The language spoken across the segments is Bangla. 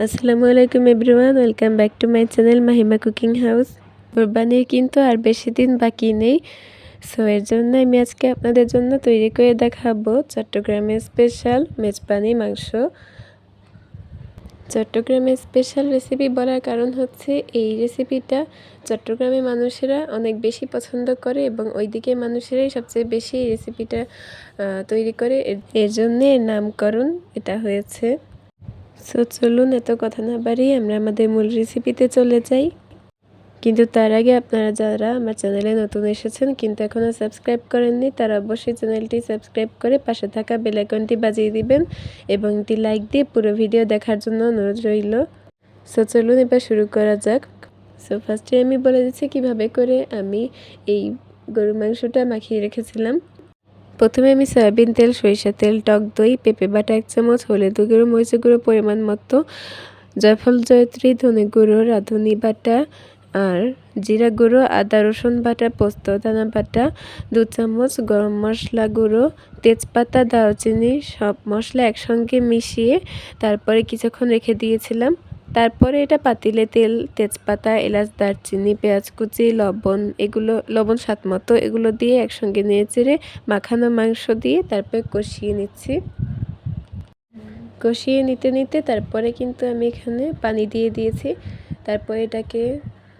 আসসালামু আলাইকুম everyone, welcome back to my channel Mahima cooking house. কোরবানির কিন্তু আর বেশি দিন বাকি নেই। সো এর জন্য আমি আজকে আপনাদের জন্য তৈরি করে দেখাবো চট্টগ্রামের স্পেশাল মেজবানি মাংস। চট্টগ্রামের স্পেশাল রেসিপি বলার কারণ হচ্ছে এই রেসিপিটা চট্টগ্রামের মানুষেরা অনেক বেশি পছন্দ করে এবং ওইদিকে মানুষেরাই সবচেয়ে বেশি এই রেসিপিটা তৈরি করে। এর জন্যে এর নামকরণ এটা হয়েছে। সো চলুন এত কথা না বাড়িয়ে আমরা আমাদের মূল রেসিপিতে চলে যাই। কিন্তু তার আগে আপনারা যারা আমার চ্যানেলে নতুন এসেছেন কিন্তু এখনও সাবস্ক্রাইব করেননি, তারা অবশ্যই চ্যানেলটি সাবস্ক্রাইব করে পাশে থাকা বেল আইকনটি বাজিয়ে দিবেন এবং একটি লাইক দিয়ে পুরো ভিডিও দেখার জন্য অনুরোধ রইল। সো চলুন এবার শুরু করা যাক। সো ফার্স্টে আমি বলে দিচ্ছি কিভাবে করে আমি এই গরুর মাংসটা মাখিয়ে রেখেছিলাম। প্রথমে আমি সয়াবিন তেল, সরিষা তেল, টক দই, পেঁপে বাটা 1 চামচ, হলুদ গুঁড়ো, মরিচ গুঁড়ো পরিমাণ মতো, জয়ফল, জয়ত্রী, ধনে গুঁড়ো, রাঁধুনি বাটা আর জিরা গুঁড়ো, আদা রসুন বাটা, পোস্ত দানা বাটা 2 চামচ, গরম মশলা গুঁড়ো, তেজপাতা, দারচিনি সব মশলা একসঙ্গে মিশিয়ে তারপরে কিছুক্ষণ রেখে দিয়েছিলাম। তারপরে এটা পাতিলে তেল, তেজপাতা, এলাচ, দারচিনি, পেঁয়াজ কুচি, লবণ স্বাদ মতো এগুলো দিয়ে একসঙ্গে নেড়েচেড়ে মাখানো মাংস দিয়ে তারপরে কষিয়ে নিচ্ছি। কষিয়ে নিতে নিতে তারপরে কিন্তু আমি এখানে পানি দিয়ে দিয়েছি। তারপরে এটাকে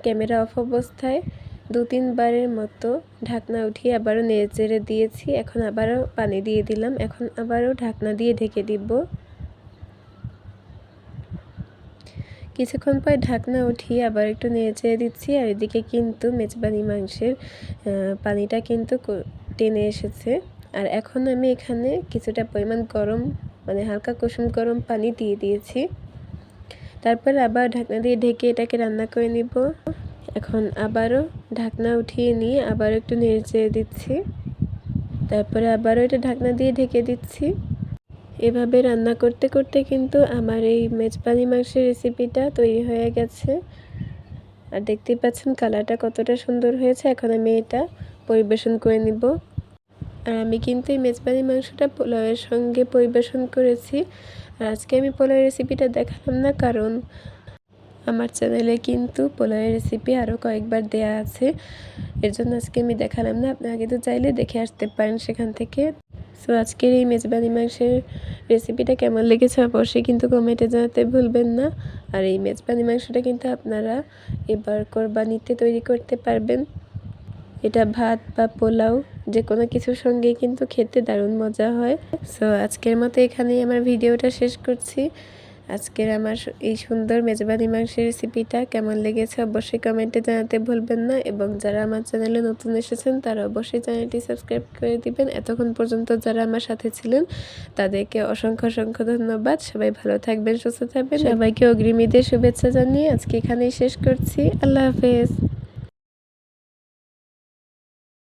ক্যামেরা অফ অবস্থায় 2-3 বারের মতো ঢাকনা উঠিয়ে আবারও নেড়েচেড়ে দিয়েছি। এখন আবারও পানি দিয়ে দিলাম। এখন আবারও ঢাকনা দিয়ে ঢেকে দিব। কিছুক্ষণ পর ঢাকনা উঠিয়ে আবার একটু নেড়েচেড়ে দিচ্ছি। আর এদিকে কিন্তু মেজবানি মাংসের পানিটা কিন্তু টেনে এসেছে। আর এখন আমি এখানে কিছুটা পরিমাণ হালকা কুসুম গরম পানি দিয়ে দিয়েছি। তারপর আবার ঢাকনা দিয়ে ঢেকে এটাকে রান্না করে নিব। এখন আবারও ঢাকনা উঠিয়ে নিয়ে আবার একটু নেড়েচেড়ে দিচ্ছি। তারপরে আবারও এটা ঢাকনা দিয়ে ঢেকে দিচ্ছি। এভাবে রান্না করতে করতে কিন্তু আমার এই মেজবানি মাংসের রেসিপিটা তৈরি হয়ে গেছে। আর দেখতেই পাচ্ছেন কালারটা কতটা সুন্দর হয়েছে। এখন আমি এটা পরিবেশন করে নিব। আর আমি কিন্তু এই মেজবানি মাংসটা পোলাওয়ের সঙ্গে পরিবেশন করেছি। আর আজকে আমি পোলাওয়ের রেসিপিটা দেখালাম না, কারণ আমার চ্যানেলে কিন্তু পোলাওয়ের রেসিপি আরও কয়েকবার দেয়া আছে। এর জন্য আজকে আমি দেখালাম না। আপনারা কিন্তু চাইলে দেখে আসতে পারেন সেখান থেকে। সো আজকের এই মেজবানি মাংসের রেসিপিটা কেমন লেগেছে অবশ্যই কিন্তু কমেন্টে জানাতে ভুলবেন না। আর এই মেজবানি মাংসটা কিন্তু আপনারা এবার কোরবানিতে তৈরি করতে পারবেন। এটা ভাত বা পোলাও যে কোনো কিছুর সঙ্গে কিন্তু খেতে দারুণ মজা হয়। সো আজকের মতো এখানেই আমার ভিডিওটা শেষ করছি। আজকের আমার এই সুন্দর মেজবানি মাংসের রেসিপিটা কেমন লেগেছে অবশ্যই কমেন্টে জানাতে ভুলবেন না। এবং যারা আমার চ্যানেলে নতুন এসেছেন তারা অবশ্যই চ্যানেলটি সাবস্ক্রাইব করে দিবেন। এতক্ষণ পর্যন্ত যারা আমার সাথে ছিলেন তাদেরকে অসংখ্য অসংখ্য ধন্যবাদ। সবাই ভালো থাকবেন, সুস্থ থাকবেন। সবাইকে অগ্রিম ঈদের শুভেচ্ছা জানিয়ে আজকে এখানেই শেষ করছি। আল্লাহ হাফেজ।